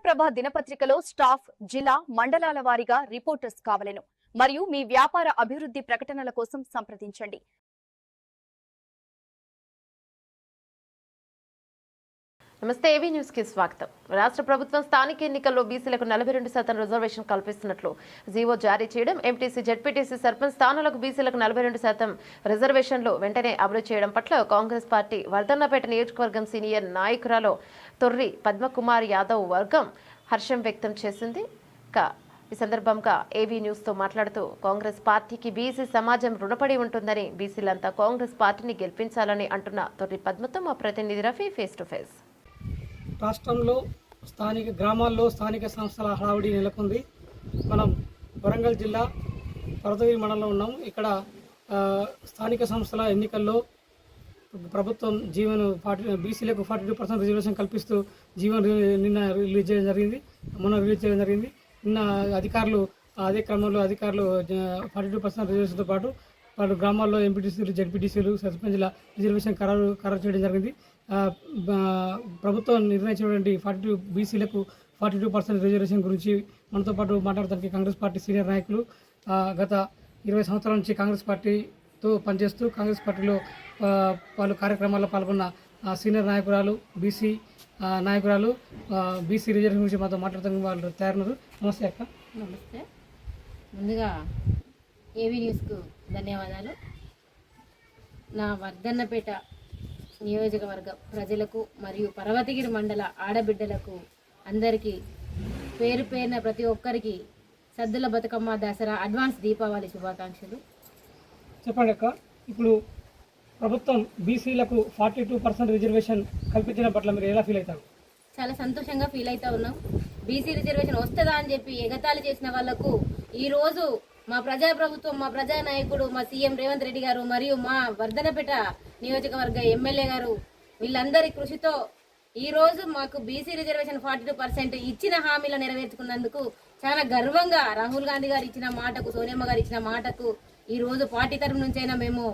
ఆంధ్రప్రభ దినపత్రికలో స్టాఫ్ జిల్లా మండలాల వారీగా రిపోర్టర్స్ కావలెను మరియు మీ వ్యాపార అభివృద్ధి ప్రకటనల కోసం సంప్రదించండి. నమస్తే, ఏవీ న్యూస్ కి స్వాగతం. రాష్ట్ర ప్రభుత్వం స్థానిక ఎన్నికల్లో బీసీలకు 42% రిజర్వేషన్ కల్పిస్తున్నట్లు జీవో జారీ చేయడం, ఎంపీటీసీ, జెడ్పీటీసీ, సర్పంచ్ స్థానాలకు బీసీలకు 42% రిజర్వేషన్లు వెంటనే అమలు చేయడం పట్ల కాంగ్రెస్ పార్టీ వర్ధన్నపేట నియోజకవర్గం సీనియర్ నాయకురాలు తొర్రి పద్మకుమార్ యాదవ్ వర్గం హర్షం వ్యక్తం చేసింది. ఈ సందర్భంగా ఏవీ న్యూస్ తో మాట్లాడుతూ కాంగ్రెస్ పార్టీకి బీసీ సమాజం రుణపడి ఉంటుందని, బీసీలంతా కాంగ్రెస్ పార్టీని గెలిపించాలని అంటున్న తొర్రి పద్మతో మా ప్రతినిధి రఫీ ఫేస్ టు ఫేస్. రాష్ట్రంలో స్థానిక గ్రామాల్లో స్థానిక సంస్థల హడావుడి నెలకొంది. మనం వరంగల్ జిల్లా పర్వతగిరి మండలంలో ఉన్నాం. ఇక్కడ స్థానిక సంస్థల ఎన్నికల్లో ప్రభుత్వం జీవన్ బీసీలకు 42% రిజర్వేషన్ కల్పిస్తూ జీవన్ నిన్న రిలీజ్ చేయడం జరిగింది. నిన్న అధికారులు అదే క్రమంలో 42% రిజర్వేషన్తో పాటు వాళ్ళు గ్రామాల్లో ఎంపీటీసీలు, జెడ్పీటీసీలు, సర్పంచ్ల రిజర్వేషన్ ఖరారు చేయడం జరిగింది. ప్రభుత్వం నిర్ణయించినటువంటి బీసీలకు 42% రిజర్వేషన్ గురించి మనతో పాటు మాట్లాడడానికి కాంగ్రెస్ పార్టీ సీనియర్ నాయకులు గత 20 సంవత్సరాల నుంచి కాంగ్రెస్ పార్టీతో పనిచేస్తూ కాంగ్రెస్ పార్టీలో పలు కార్యక్రమాల్లో పాల్గొన్న సీనియర్ నాయకురాలు, బీసీ నాయకురాలు, బీసీ రిజర్వేషన్ గురించి మాతో మాట్లాడతానికి వాళ్ళు తయారున్నారు. నమస్తే అక్క. నమస్తే. ముందుగా ఏవీ న్యూస్కు ధన్యవాదాలు. నా వర్ధన్నపేట నియోజకవర్గ ప్రజలకు మరియు పర్వతగిరి మండల ఆడబిడ్డలకు అందరికీ పేరు పేరున ప్రతి ఒక్కరికి సద్దుల బతుకమ్మ, దసరా, అడ్వాన్స్ దీపావళి శుభాకాంక్షలు. చెప్పండి అక్క, ఇప్పుడు ప్రభుత్వం బీసీలకు 42% రిజర్వేషన్ కల్పించడం పట్ల మీరు ఎలా ఫీల్ అవుతారు? చాలా సంతోషంగా ఫీల్ అవుతా ఉన్నాం. బీసీ రిజర్వేషన్ వస్తుందా అని చెప్పి ఎగతాళి చేసిన వాళ్లకు ఈరోజు మా ప్రజాప్రభుత్వం, మా ప్రజానాయకుడు, మా సీఎం రేవంత్ రెడ్డి గారు మరియు మా వర్ధనపేట నియోజకవర్గ ఎమ్మెల్యే గారు వీళ్ళందరి కృషితో ఈరోజు మాకు బీసీ రిజర్వేషన్ 42% ఇచ్చిన హామీలు నెరవేర్చుకున్నందుకు చాలా గర్వంగా రాహుల్ గాంధీ గారు ఇచ్చిన మాటకు, సోనియమ్మ గారు ఇచ్చిన మాటకు ఈరోజు పార్టీ తరఫు నుంచైనా మేము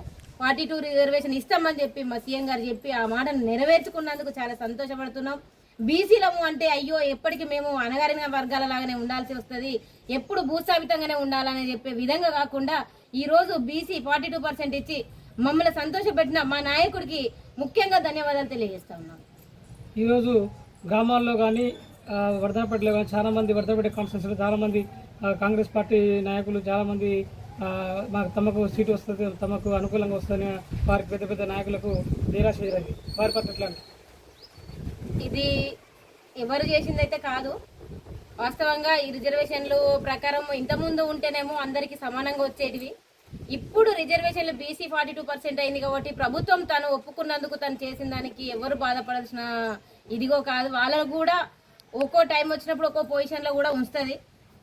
42 రిజర్వేషన్ ఇస్తామని చెప్పి మా సీఎం గారు చెప్పి ఆ మాటను నెరవేర్చుకున్నందుకు చాలా సంతోషపడుతున్నాం. బీసీలము అంటే అయ్యో ఎప్పటికీ మేము అణగారిన వర్గాల లాగానే ఉండాల్సి వస్తుంది, ఎప్పుడు భూస్థాపితంగానే ఉండాలని చెప్పే విధంగా కాకుండా ఈ రోజు బీసీ 42% ఇచ్చి మమ్మల్ని సంతోషపెట్టిన మా నాయకుడికి ముఖ్యంగా ధన్యవాదాలు తెలియజేస్తా ఉన్నాం. ఈరోజు గ్రామాల్లో కానీ వర్ధనపేటలో కానీ చాలామంది, వర్ధనపేట కాన్స్టిట్యూన్సీలో చాలామంది కాంగ్రెస్ పార్టీ నాయకులు చాలామంది మాకు తమకు సీటు వస్తుంది, తమకు అనుకూలంగా వస్తుందని వారికి పెద్ద పెద్ద నాయకులకు నిరాశ జరిగింది. వారి పట్ల ఇది ఎవరు చేసిందైతే కాదు. వాస్తవంగా ఈ రిజర్వేషన్లు ప్రకారం ఇంతకుముందు ఉంటేనేమో అందరికి సమానంగా వచ్చేటివి. ఇప్పుడు రిజర్వేషన్లు బీసీ 42% అయింది కాబట్టి ప్రభుత్వం తను ఒప్పుకున్నందుకు తను చేసిన దానికి ఎవరు బాధపడాల్సిన ఇదిగో కాదు. వాళ్ళకు కూడా ఒక్కో టైం వచ్చినప్పుడు ఒక్కో పొజిషన్లో కూడా ఉంచుతుంది.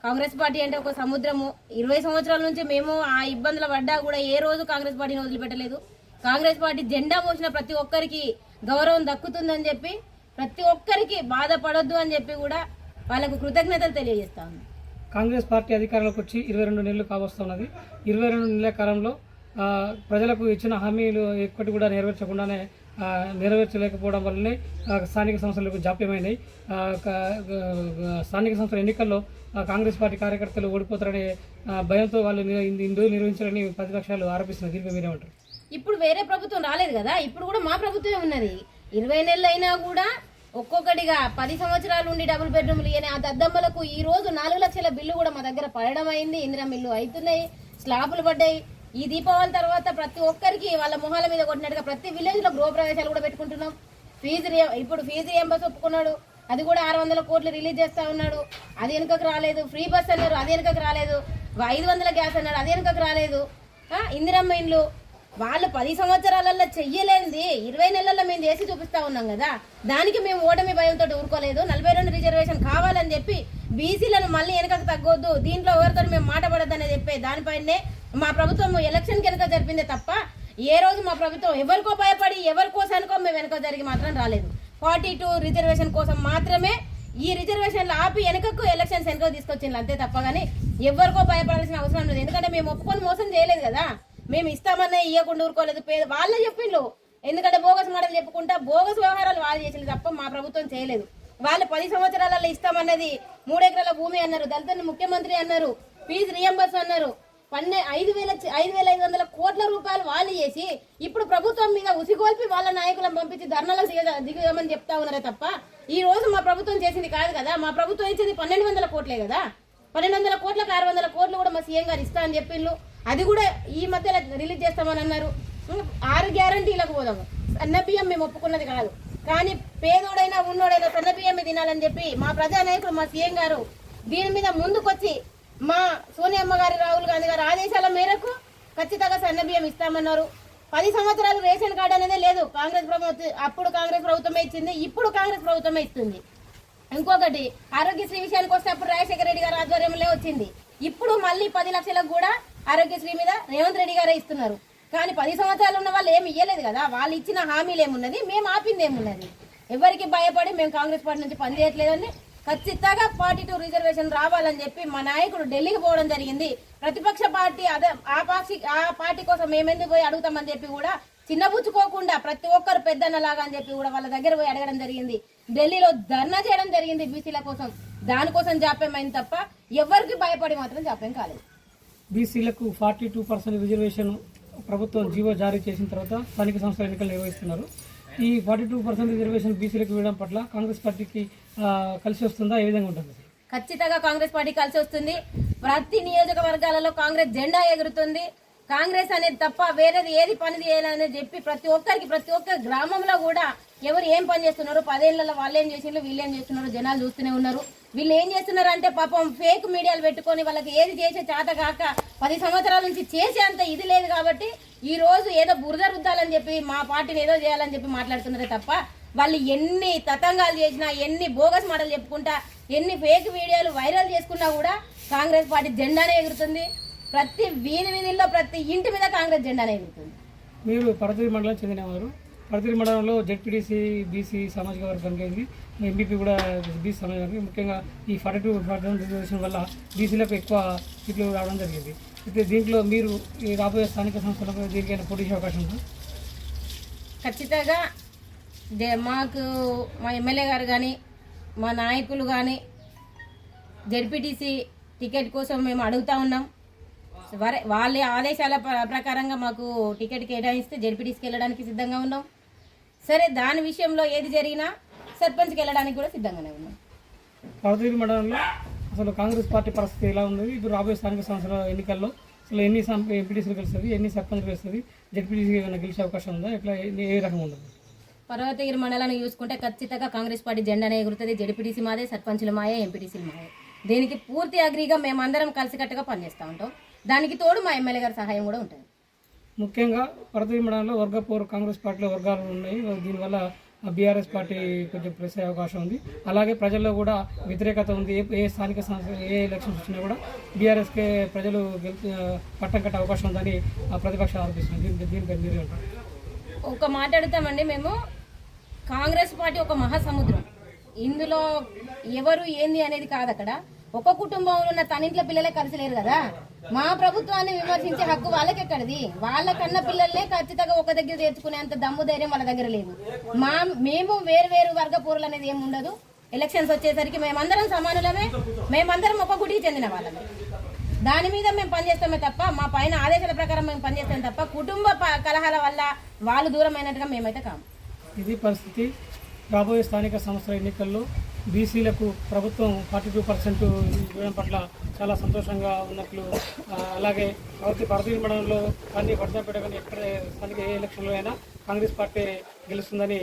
కాంగ్రెస్ పార్టీ అంటే ఒక సముద్రము. 20 సంవత్సరాల నుంచి మేము ఆ ఇబ్బందులు పడ్డా కూడా ఏ రోజు కాంగ్రెస్ పార్టీని వదిలిపెట్టలేదు. కాంగ్రెస్ పార్టీ జెండా మోసిన ప్రతి ఒక్కరికి గౌరవం దక్కుతుందని చెప్పి, ప్రతి ఒక్కరికి బాధపడొద్దు అని చెప్పి కూడా వాళ్ళకు కృతజ్ఞతలు తెలియజేస్తాను. కాంగ్రెస్ పార్టీ అధికారంలోకి వచ్చి 22 నెలలు కావస్తున్నది. 22 నెలల కాలంలో ప్రజలకు ఇచ్చిన హామీలు ఎక్కటి కూడా నెరవేర్చలేకపోవడం వల్లనే స్థానిక సంస్థలకు జాప్యమైనాయి. స్థానిక సంస్థల ఎన్నికల్లో కాంగ్రెస్ పార్టీ కార్యకర్తలు ఓడిపోతారనే భయంతో వాళ్ళు ఇందులో నిర్వహించాలని ప్రతిపక్షాలు ఆరోపిస్తున్నారు. దీనిపై మీరేమంటారు? ఇప్పుడు వేరే ప్రభుత్వం రాలేదు కదా, ఇప్పుడు కూడా మా ప్రభుత్వమే ఉన్నది. 20 నెలలు అయినా కూడా ఒక్కొక్కటిగా 10 సంవత్సరాలు ఉండి డబుల్ బెడ్రూమ్లు ఇయని ఆ దద్దమ్మలకు ఈ రోజు 4 లక్షల బిల్లు కూడా మా దగ్గర పడడం అయింది. ఇందిరా మిల్లు అవుతున్నాయి, స్లాపులు పడ్డాయి. ఈ దీపావళి తర్వాత ప్రతి ఒక్కరికి వాళ్ళ మొహాల మీద కొట్టినట్టుగా ప్రతి విలేజ్ లో గృహప్రవేశాలు కూడా పెట్టుకుంటున్నాం. ఇప్పుడు ఫీజు రియంబర్స్ ఒప్పుకున్నాడు, అది కూడా 600 కోట్లు రిలీజ్ చేస్తా ఉన్నాడు. అది వెనుకకు రాలేదు. ఫ్రీ బస్ అన్నారు, అది వెనుకకు రాలేదు. 500 గ్యాస్ అన్నారు, అది వెనుకకు రాలేదు. ఇందిరమ్మ ఇండ్లు వాళ్ళు 10 సంవత్సరాలలో చెయ్యలేనిది 20 నెలల్లో మేము చేసి చూపిస్తా ఉన్నాం కదా. దానికి మేము ఓటమి భయంతో ఊరుకోలేదు. 42 రిజర్వేషన్ కావాలని చెప్పి బీసీలను మళ్ళీ వెనకకు తగ్గొద్దు, దీంట్లో ఎవరితో మేము మాట పడొద్దని చెప్పే దానిపైనే మా ప్రభుత్వం ఎలక్షన్ వెనక జరిపిందే తప్ప ఏ రోజు మా ప్రభుత్వం ఎవరికో భయపడి ఎవరి కోసానికో మేము వెనక జరిగి మాత్రం రాలేదు. 42 రిజర్వేషన్ కోసం మాత్రమే ఈ రిజర్వేషన్లు ఆపి వెనకకు ఎలక్షన్స్ వెనక తీసుకొచ్చింది అంతే తప్ప కానీ ఎవరికో భయపడాల్సిన అవసరం లేదు. ఎందుకంటే మేము ఒప్పుకొని మోసం చేయలేదు కదా, మేము ఇస్తామన్నా ఇవ్వకుండా ఊరుకోలేదు. వాళ్ళే చెప్పిండ్రు, ఎందుకంటే బోగస్ మాటలు చెప్పుకుంటా బోగస్ వ్యవహారాలు వాళ్ళు చేసింది తప్ప మా ప్రభుత్వం చేయలేదు. వాళ్ళు 10 సంవత్సరాలలో ఇస్తామన్నది 3 ఎకరాల భూమి అన్నారు, దళితుని ముఖ్యమంత్రి అన్నారు, ఫీజు రియంబర్స్ అన్నారు, 5,500 కోట్ల రూపాయలు వాళ్ళు చేసి ఇప్పుడు ప్రభుత్వం మీద ఉసిగొల్పి వాళ్ళ నాయకులను పంపించి ధర్నాలకు దిగమని చెప్తా ఉన్నారే తప్ప ఈ రోజు మా ప్రభుత్వం చేసింది కాదు కదా. మా ప్రభుత్వం ఇచ్చింది 1,200 కోట్లే కదా. 1,200 కోట్లకు 600 కోట్లు కూడా మా సీఎం గారు ఇస్తా అని చెప్పిండ్రు. అది కూడా ఈ మధ్యలో రిలీజ్ చేస్తామని అన్నారు. 6 గ్యారంటీలకు పోదాము. సన్నబియ్యం మేము ఒప్పుకున్నది కాదు, కానీ పేదోడైనా ఉన్నోడైనా సన్నబియ్యమే తినాలని చెప్పి మా ప్రజానాయకుడు మా సీఎం గారు దీని మీద ముందుకొచ్చి మా సోనియమ్మ గారి, రాహుల్ గాంధీ గారి ఆదేశాల మేరకు ఖచ్చితంగా సన్నబియ్యం ఇస్తామన్నారు. 10 సంవత్సరాలు రేషన్ కార్డు అనేది లేదు. కాంగ్రెస్ ప్రభుత్వం అప్పుడు కాంగ్రెస్ ప్రభుత్వమే ఇచ్చింది, ఇప్పుడు కాంగ్రెస్ ప్రభుత్వమే ఇస్తుంది. ఇంకొకటి ఆరోగ్యశ్రీ విషయానికి వస్తే అప్పుడు రాజశేఖర రెడ్డి గారి ఆధ్వర్యంలో వచ్చింది. ఇప్పుడు మళ్ళీ 10 లక్షలకు కూడా ఆరోగ్యశ్రీ మీద రేవంత్ రెడ్డి గారే ఇస్తున్నారు. కానీ 10 సంవత్సరాలు ఉన్న వాళ్ళు ఏమి ఇయ్యలేదు కదా. వాళ్ళు ఇచ్చిన హామీలు ఏమున్నది, మేము ఆపింది ఏమున్నది? ఎవరికి భయపడి మేము కాంగ్రెస్ పార్టీ నుంచి పనిచేయట్లేదని ఖచ్చితంగా 42 రిజర్వేషన్ రావాలని చెప్పి మా నాయకుడు ఢిల్లీకి పోవడం జరిగింది. ప్రతిపక్ష పార్టీ ఆ పార్టీ కోసం మేమెందుకు పోయి అడుగుతామని చెప్పి కూడా చిన్నబుచ్చుకోకుండా ప్రతి ఒక్కరు పెద్దన్నలాగా అని చెప్పి కూడా వాళ్ళ దగ్గర పోయి అడగడం జరిగింది. ఢిల్లీలో ధర్నా చేయడం జరిగింది బీసీల కోసం. దానికోసం జాప్యమైంది తప్ప ఎవరికి భయపడి మాత్రం జాప్యం కాలేదు. బీసీలకు 42% రిజర్వేషన్ ప్రభుత్వం జీవో జారీ చేసిన తర్వాత స్థానిక సంస్థల ఎన్నికలు నిర్వహిస్తున్నారు. ఈ 42% రిజర్వేషన్ బీసీలకు ఇవ్వడం పట్ల కాంగ్రెస్ పార్టీకి కలిసి వస్తుందా? ఏ విధంగా ఉంటుంది? ఖచ్చితంగా కాంగ్రెస్ పార్టీ కలిసి వస్తుంది. ప్రతి నియోజకవర్గాలలో కాంగ్రెస్ జెండా ఎగురుతుంది. కాంగ్రెస్ అనేది తప్ప వేరేది ఏది పని చేయాలని చెప్పి ప్రతి ఒక్క గ్రామంలో కూడా ఎవరు ఏం పని చేస్తున్నారు, 10 ఏళ్లలో వాళ్ళు ఏం చేసినారు, వీళ్ళు ఏం చేస్తున్నారు జనాలు చూస్తూనే ఉన్నారు. వీళ్ళు ఏం చేస్తున్నారు అంటే పాపం ఫేక్ మీడియాలు పెట్టుకొని వాళ్ళకి ఏది చేసే చేత కాక 10 సంవత్సరాల నుంచి చేసే అంత ఇది లేదు కాబట్టి ఈ రోజు ఏదో బురద రుద్దాలని చెప్పి మా పార్టీని ఏదో చేయాలని చెప్పి మాట్లాడుతున్నారే తప్ప వాళ్ళు ఎన్ని తతంగాలు చేసినా, ఎన్ని బోగస్ మాటలు చెప్పుకుంటా, ఎన్ని ఫేక్ వీడియోలు వైరల్ చేసుకున్నా కూడా కాంగ్రెస్ పార్టీ జెండానే ఎగురుతుంది. ప్రతి వీధిలో ప్రతి ఇంటి మీద కాంగ్రెస్ జెండానే ఎగురుతుంది. మీరు పరతూరు మండలం చెందినవారు. పరతూరు మండలంలో జెడ్పీటీసీ బీసీ సామాజిక వర్గానికి ఎంపీపీ కూడా బీసీ సమాజానికి ముఖ్యంగా ఈ 42% రిజర్వేషన్ వల్ల బీసీలకు ఎక్కువ సీట్లు రావడం జరిగింది. అయితే దీంట్లో మీరు ఈ రాబోయే స్థానిక సంస్థలకు దీనికైనా పోటీ చేసే అవకాశం ఉందా? ఖచ్చితంగా మాకు మా ఎమ్మెల్యే గారు కానీ మా నాయకులు కానీ జెడ్పీటీసీ టికెట్ కోసం మేము అడుగుతా ఉన్నాం. వాళ్ళ ఆదేశాల ప్రకారంగా మాకు టికెట్ కేటాయిస్తే జెడ్పీటీసీకి వెళ్ళడానికి సిద్ధంగా ఉన్నాం. సరే దాని విషయంలో ఏది జరిగినా సర్పంచ్కి వెళ్ళడానికి కూడా సిద్ధంగానే ఉన్నాం. పరతూరు మండలంలో అసలు కాంగ్రెస్ పార్టీ పరిస్థితి ఎలా ఉంది? ఇప్పుడు రాబోయే స్థానిక సంస్థల ఎన్నికల్లో అసలు ఎన్ని ఎంపీటీసీలు గెలుస్తుంది, ఎన్ని సర్పంచ్లు గెలుస్తుంది, జెడ్పీటీసీ ఏమైనా గెలిచే అవకాశం ఉందా? ఎట్లా ఏ రకంగా ఉండదు? పర్వతగిరి మండలాన్ని చూసుకుంటే ఖచ్చితంగా కాంగ్రెస్ పార్టీ జెండానే ఎగురుతుంది. జెడ్పీటీసీ మాదే, సర్పంచులు మాయే, ఎంపీటీసీలు మాయే. దీనికి పూర్తి అగ్రీగా మేమందరం కలిసికట్టుగా పనిచేస్తూ ఉంటాం. దానికి తోడు మా ఎమ్మెల్యే గారి సహాయం కూడా ఉంటుంది. ముఖ్యంగా పరతూరు మండలంలో వర్గపోరు కాంగ్రెస్ పార్టీలో వర్గాలు ఉన్నాయి. దీనివల్ల బీఆర్ఎస్ పార్టీ కొంచెం ప్రెస్ అయ్యే అవకాశం ఉంది. అలాగే ప్రజల్లో కూడా వ్యతిరేకత ఉంది. ఏ స్థానిక సంస్థ ఏ ఎలక్షన్స్ వచ్చినా కూడా బీఆర్ఎస్కే ప్రజలు పట్టం కట్టే అవకాశం ఉందని ప్రతిపక్షాలు ఆరోపిస్తుంది. దీనిపై మీరే ఉంటారు. ఒక మాట్లాడుతామండి, మేము కాంగ్రెస్ పార్టీ ఒక మహాసముద్రం. ఇందులో ఎవరు ఏంది అనేది కాదు. అక్కడ ఒక కుటుంబంలో ఉన్న తన ఇంట్లో పిల్లలే కలిసి లేరు కదా. మా ప్రభుత్వాన్ని విమర్శించే హక్కు వాళ్ళకెక్కడిది? వాళ్ళ కన్న పిల్లల్నే ఖచ్చితంగా ఒక దగ్గర తెచ్చుకునేంత దమ్ము ధైర్యం వాళ్ళ దగ్గర లేదు. మేము వేరు వర్గ పోరులు అనేది ఏమి ఉండదు. ఎలక్షన్స్ వచ్చేసరికి మేమందరం సమానులమే, మేమందరం ఒక గుడికి చెందిన వాళ్ళమే. దాని మీద మేము పనిచేస్తామే తప్ప మా పైన ఆదేశాల ప్రకారం మేము పనిచేస్తాం తప్ప కుటుంబ కలహాల వల్ల వాళ్ళు దూరమైనట్టుగా మేమైతే కాము. ఇది పరిస్థితి. రాబోయే స్థానిక సంస్థల ఎన్నికల్లో బీసీలకు ప్రభుత్వం 42% ఇవ్వడం పట్ల చాలా సంతోషంగా ఉన్నట్లు, అలాగే పరతూరు మండలంలో కానీ వర్షంపేట కానీ ఎక్కడ స్థానిక ఏ ఎలక్షన్లో అయినా కాంగ్రెస్ పార్టీ గెలుస్తుందని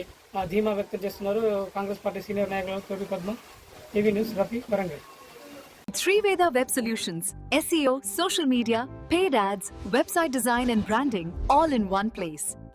ధీమా వ్యక్తం చేస్తున్నారు కాంగ్రెస్ పార్టీ సీనియర్ నాయకులు తోటి Padma. TV news, Rafi, Warangal. Triveda Web Solutions, SEO, social media, paid ads, website design and branding, all in one place.